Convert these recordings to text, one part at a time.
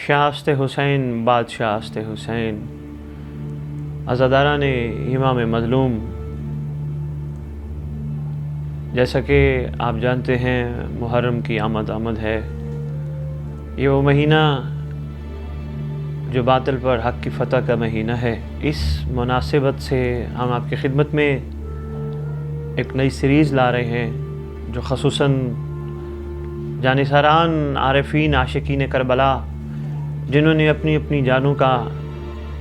شاست حسین بادشاہست حسین، عزاداران امام مظلوم، جیسا کہ آپ جانتے ہیں محرم کی آمد ہے۔ یہ وہ مہینہ جو باطل پر حق کی فتح کا مہینہ ہے۔ اس مناسبت سے ہم آپ کی خدمت میں ایک نئی سیریز لا رہے ہیں جو خصوصاً جانثاران، عارفین، عاشقین کربلا جنہوں نے اپنی اپنی جانوں کا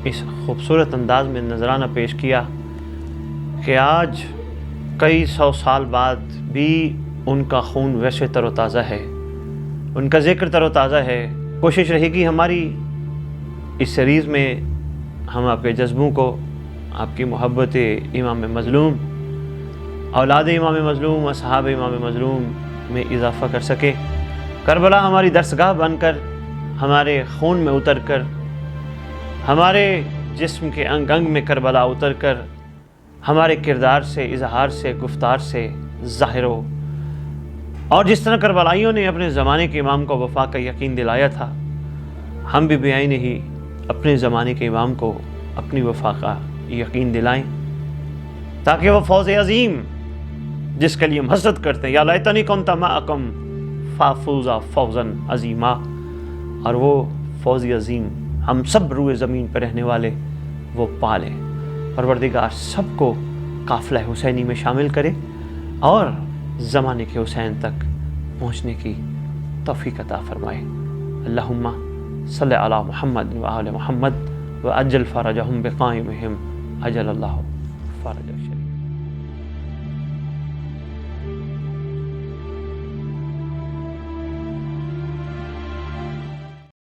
اس خوبصورت انداز میں نذرانہ پیش کیا کہ آج کئی سو سال بعد بھی ان کا خون ویسے تر و تازہ ہے، ان کا ذکر تر و تازہ ہے۔ کوشش رہے گی ہماری اس سیریز میں ہم آپ کے جذبوں کو، آپ کی محبت امام مظلوم، اولاد امام مظلوم، اصحاب امام مظلوم میں اضافہ کر سکیں۔ کربلا ہماری درسگاہ بن کر، ہمارے خون میں اتر کر، ہمارے جسم کے انگ انگ میں کربلا اتر کر، ہمارے کردار سے، اظہار سے، گفتار سے ظاہر ہو۔ اور جس طرح کربلائیوں نے اپنے زمانے کے امام کو وفا کا یقین دلایا تھا، ہم بھی بیائی نہیں اپنے زمانے کے امام کو اپنی وفا کا یقین دلائیں، تاکہ وہ فوز عظیم جس کے لیے ہم حسرت کرتے ہیں، یا لیتنی کنت معکم فافوز فوزا عظیما، اور وہ فوز عظیم ہم سب روئے زمین پر رہنے والے وہ پالے۔ پروردگار سب کو قافلہ حسینی میں شامل کرے اور زمانے کے حسین تک پہنچنے کی توفیق عطا فرمائے۔ اللہم صلی علی محمد و آل محمد و عجل فرجہم بقائمہم عجل اللہ فرجہ۔